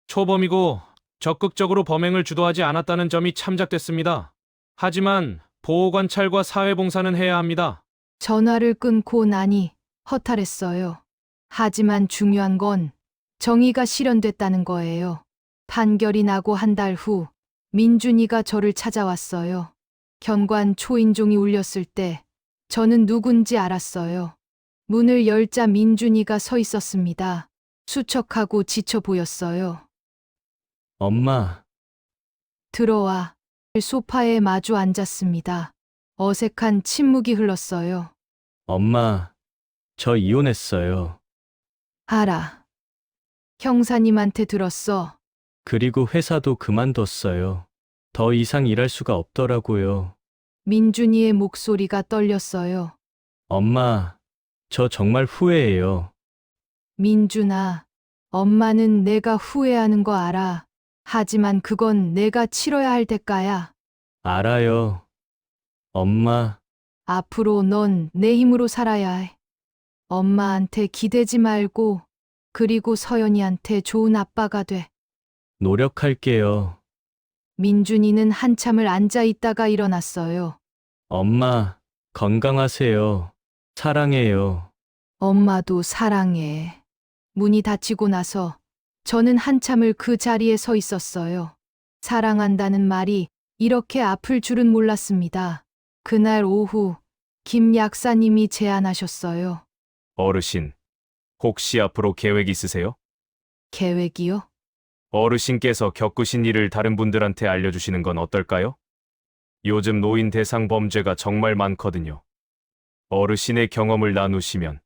초범이고 적극적으로 범행을 주도하지 않았다는 점이 참작됐습니다. 하지만 보호관찰과 사회봉사는 해야 합니다. 전화를 끊고 나니 허탈했어요. 하지만 중요한 건 정의가 실현됐다는 거예요. 판결이 나고 한 달 후 민준이가 저를 찾아왔어요. 현관 초인종이 울렸을 때 저는 누군지 알았어요. 문을 열자 민준이가 서 있었습니다. 수척하고 지쳐 보였어요. 엄마, 들어와. 소파에 마주 앉았습니다. 어색한 침묵이 흘렀어요. 엄마, 저 이혼했어요. 알아. 형사님한테 들었어. 그리고 회사도 그만뒀어요. 더 이상 일할 수가 없더라고요. 민준이의 목소리가 떨렸어요. 엄마, 저 정말 후회해요. 민준아, 엄마는 내가 후회하는 거 알아. 하지만 그건 내가 치러야 할 대가야. 알아요. 엄마, 앞으로 넌 내 힘으로 살아야 해. 엄마한테 기대지 말고, 그리고 서연이한테 좋은 아빠가 돼. 노력할게요. 민준이는 한참을 앉아 있다가 일어났어요. 엄마, 건강하세요. 사랑해요. 엄마도 사랑해. 문이 닫히고 나서 저는 한참을 그 자리에 서 있었어요. 사랑한다는 말이 이렇게 아플 줄은 몰랐습니다. 그날 오후 김 약사님이 제안하셨어요. 어르신, 혹시 앞으로 계획 있으세요? 계획이요? 어르신께서 겪으신 일을 다른 분들한테 알려주시는 건 어떨까요? 요즘 노인 대상 범죄가 정말 많거든요. 어르신의 경험을 나누시면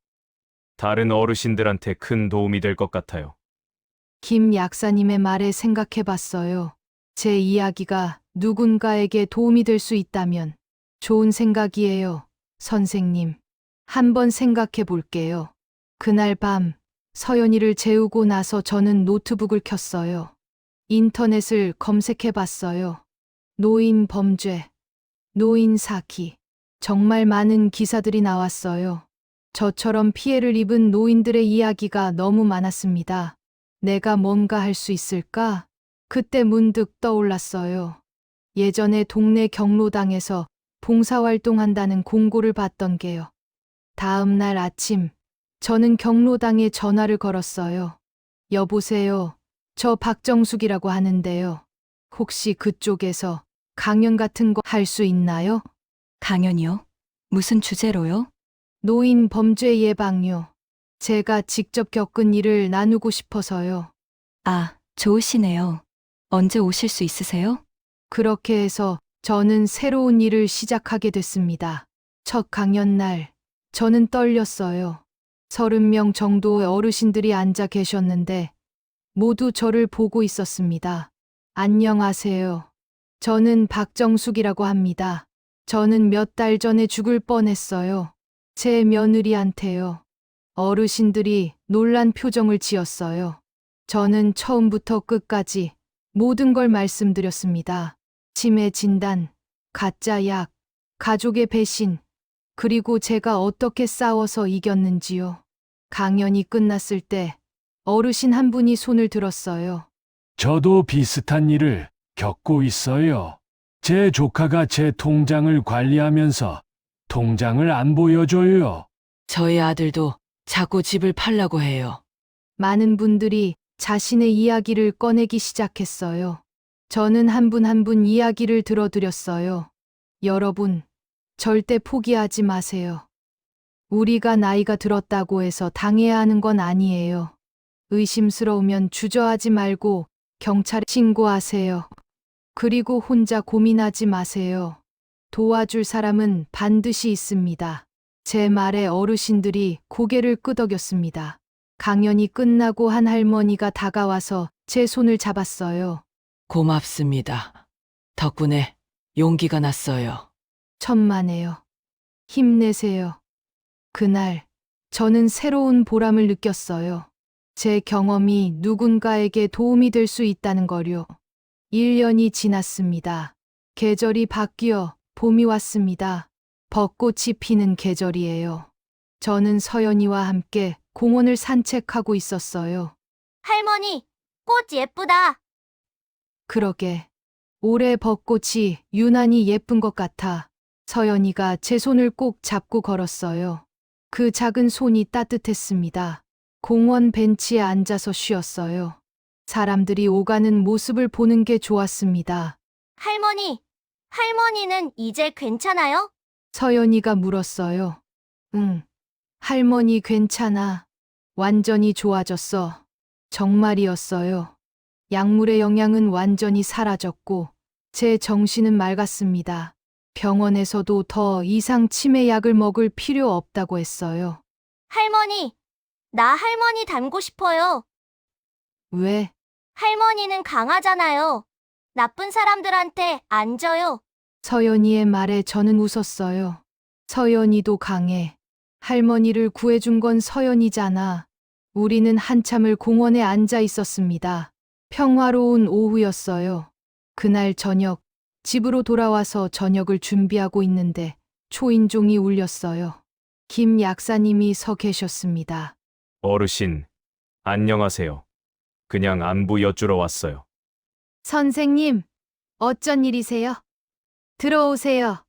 다른 어르신들한테 큰 도움이 될 것 같아요. 김 약사님의 말에 생각해 봤어요. 제 이야기가 누군가에게 도움이 될 수 있다면 좋은 생각이에요, 선생님. 한번 생각해 볼게요. 그날 밤 서연이를 재우고 나서 저는 노트북을 켰어요. 인터넷을 검색해 봤어요. 노인 범죄, 노인 사기. 정말 많은 기사들이 나왔어요. 저처럼 피해를 입은 노인들의 이야기가 너무 많았습니다. 내가 뭔가 할 수 있을까? 그때 문득 떠올랐어요. 예전에 동네 경로당에서 봉사활동한다는 공고를 봤던 게요. 다음 날 아침, 저는 경로당에 전화를 걸었어요. 여보세요. 저 박정숙이라고 하는데요. 혹시 그쪽에서 강연 같은 거 할 수 있나요? 강연이요? 무슨 주제로요? 노인 범죄 예방요. 제가 직접 겪은 일을 나누고 싶어서요. 아, 좋으시네요. 언제 오실 수 있으세요? 그렇게 해서 저는 새로운 일을 시작하게 됐습니다. 첫 강연 날, 저는 떨렸어요. 30명 정도의 어르신들이 앉아 계셨는데 모두 저를 보고 있었습니다. 안녕하세요. 저는 박정숙이라고 합니다. 저는 몇 달 전에 죽을 뻔했어요. 제 며느리한테요. 어르신들이 놀란 표정을 지었어요. 저는 처음부터 끝까지 모든 걸 말씀드렸습니다. 치매 진단, 가짜 약, 가족의 배신, 그리고 제가 어떻게 싸워서 이겼는지요. 강연이 끝났을 때 어르신 한 분이 손을 들었어요. 저도 비슷한 일을 겪고 있어요. 제 조카가 제 통장을 관리하면서 통장을 안 보여줘요. 저희 아들도 자꾸 집을 팔라고 해요. 많은 분들이 자신의 이야기를 꺼내기 시작했어요. 저는 한 분 한 분 이야기를 들어드렸어요. 여러분, 절대 포기하지 마세요. 우리가 나이가 들었다고 해서 당해야 하는 건 아니에요. 의심스러우면 주저하지 말고 경찰에 신고하세요. 그리고 혼자 고민하지 마세요. 도와줄 사람은 반드시 있습니다. 제 말에 어르신들이 고개를 끄덕였습니다. 강연이 끝나고 한 할머니가 다가와서 제 손을 잡았어요. 고맙습니다. 덕분에 용기가 났어요. 천만에요. 힘내세요. 그날 저는 새로운 보람을 느꼈어요. 제 경험이 누군가에게 도움이 될 수 있다는 거요. 1년이 지났습니다. 계절이 바뀌어 봄이 왔습니다. 벚꽃이 피는 계절이에요. 저는 서연이와 함께 공원을 산책하고 있었어요. 할머니, 꽃 예쁘다. 그러게. 올해 벚꽃이 유난히 예쁜 것 같아. 서연이가 제 손을 꼭 잡고 걸었어요. 그 작은 손이 따뜻했습니다. 공원 벤치에 앉아서 쉬었어요. 사람들이 오가는 모습을 보는 게 좋았습니다. 할머니는 이제 괜찮아요? 서연이가 물었어요. 응. 할머니 괜찮아. 완전히 좋아졌어. 정말이었어요. 약물의 영향은 완전히 사라졌고 제 정신은 맑았습니다. 병원에서도 더 이상 치매 약을 먹을 필요 없다고 했어요. 나 할머니 닮고 싶어요. 왜? 할머니는 강하잖아요. 나쁜 사람들한테 안 져요. 서연이의 말에 저는 웃었어요. 서연이도 강해. 할머니를 구해준 건 서연이잖아. 우리는 한참을 공원에 앉아 있었습니다. 평화로운 오후였어요. 그날 저녁, 집으로 돌아와서 저녁을 준비하고 있는데 초인종이 울렸어요. 김 약사님이 서 계셨습니다. 어르신, 안녕하세요. 그냥 안부 여쭈러 왔어요. 선생님, 어쩐 일이세요? 들어오세요.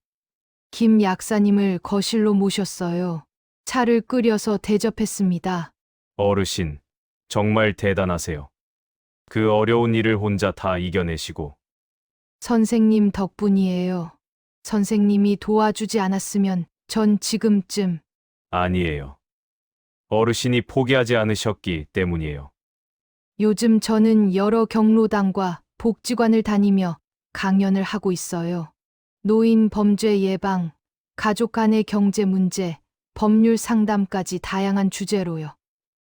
김 약사님을 거실로 모셨어요. 차를 끓여서 대접했습니다. 어르신, 정말 대단하세요. 그 어려운 일을 혼자 다 이겨내시고, 선생님 덕분이에요. 선생님이 도와주지 않았으면 전 지금쯤 아니에요. 어르신이 포기하지 않으셨기 때문이에요. 요즘 저는 여러 경로당과 복지관을 다니며 강연을 하고 있어요. 노인 범죄 예방, 가족 간의 경제 문제, 법률 상담까지 다양한 주제로요.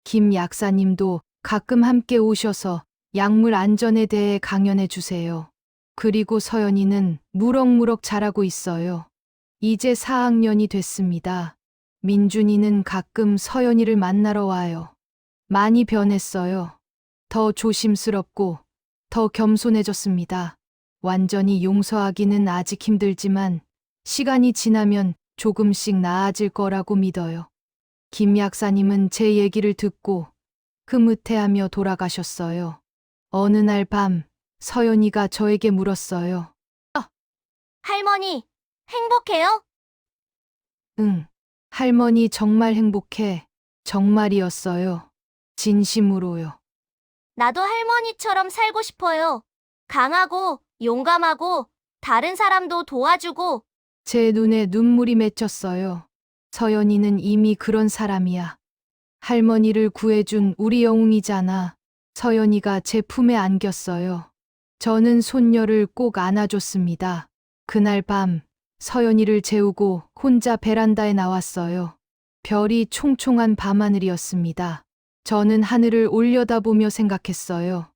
김 약사님도 가끔 함께 오셔서 약물 안전에 대해 강연해 주세요. 그리고 서연이는 무럭무럭 자라고 있어요. 이제 4학년이 됐습니다. 민준이는 가끔 서연이를 만나러 와요. 많이 변했어요. 더 조심스럽고 더 겸손해졌습니다. 완전히 용서하기는 아직 힘들지만 시간이 지나면 조금씩 나아질 거라고 믿어요. 김 약사님은 제 얘기를 듣고 흐뭇해하며 돌아가셨어요. 어느 날 밤 서연이가 저에게 물었어요. 할머니, 행복해요? 응. 할머니 정말 행복해. 정말이었어요. 진심으로요. 나도 할머니처럼 살고 싶어요. 강하고, 용감하고, 다른 사람도 도와주고, 제 눈에 눈물이 맺혔어요. 서연이는 이미 그런 사람이야. 할머니를 구해준 우리 영웅이잖아. 서연이가 제 품에 안겼어요. 저는 손녀를 꼭 안아줬습니다. 그날 밤 서연이를 재우고 혼자 베란다에 나왔어요. 별이 총총한 밤하늘이었습니다. 저는 하늘을 올려다보며 생각했어요.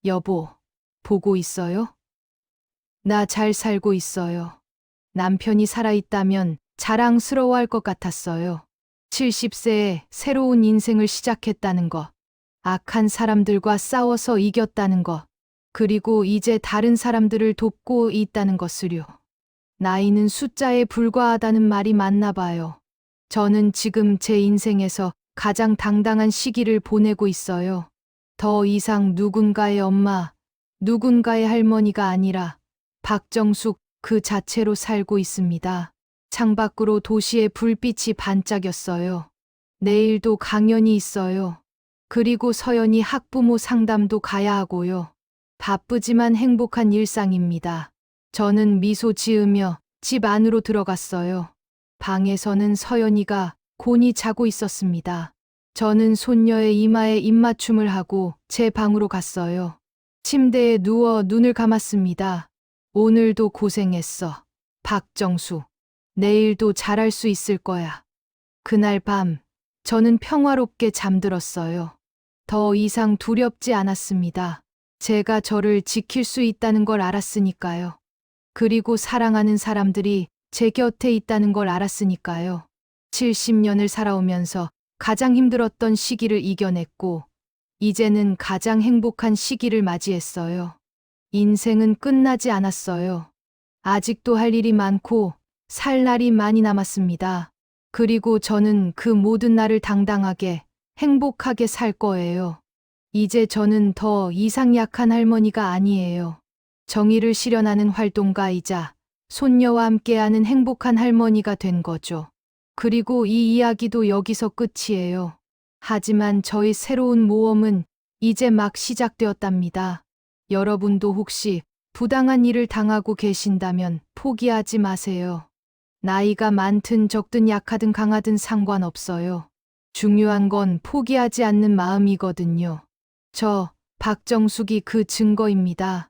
여보, 보고 있어요? 나 잘 살고 있어요. 남편이 살아있다면 자랑스러워할 것 같았어요. 70세에 새로운 인생을 시작했다는 것, 악한 사람들과 싸워서 이겼다는 것, 그리고 이제 다른 사람들을 돕고 있다는 것을요. 나이는 숫자에 불과하다는 말이 맞나 봐요. 저는 지금 제 인생에서 가장 당당한 시기를 보내고 있어요. 더 이상 누군가의 엄마, 누군가의 할머니가 아니라 박정숙 그 자체로 살고 있습니다. 창밖으로 도시의 불빛이 반짝였어요. 내일도 강연이 있어요. 그리고 서연이 학부모 상담도 가야 하고요. 바쁘지만 행복한 일상입니다. 저는 미소 지으며 집 안으로 들어갔어요. 방에서는 서연이가 곤히 자고 있었습니다. 저는 손녀의 이마에 입맞춤을 하고 제 방으로 갔어요. 침대에 누워 눈을 감았습니다. 오늘도 고생했어. 박정수. 내일도 잘할 수 있을 거야. 그날 밤, 저는 평화롭게 잠들었어요. 더 이상 두렵지 않았습니다. 제가 저를 지킬 수 있다는 걸 알았으니까요. 그리고 사랑하는 사람들이 제 곁에 있다는 걸 알았으니까요. 70년을 살아오면서 가장 힘들었던 시기를 이겨냈고, 이제는 가장 행복한 시기를 맞이했어요. 인생은 끝나지 않았어요. 아직도 할 일이 많고, 살 날이 많이 남았습니다. 그리고 저는 그 모든 날을 당당하게, 행복하게 살 거예요. 이제 저는 더 이상 약한 할머니가 아니에요. 정의를 실현하는 활동가이자 손녀와 함께하는 행복한 할머니가 된 거죠. 그리고 이 이야기도 여기서 끝이에요. 하지만 저의 새로운 모험은 이제 막 시작되었답니다. 여러분도 혹시 부당한 일을 당하고 계신다면 포기하지 마세요. 나이가 많든 적든 약하든 강하든 상관없어요. 중요한 건 포기하지 않는 마음이거든요. 저, 박정숙이 그 증거입니다.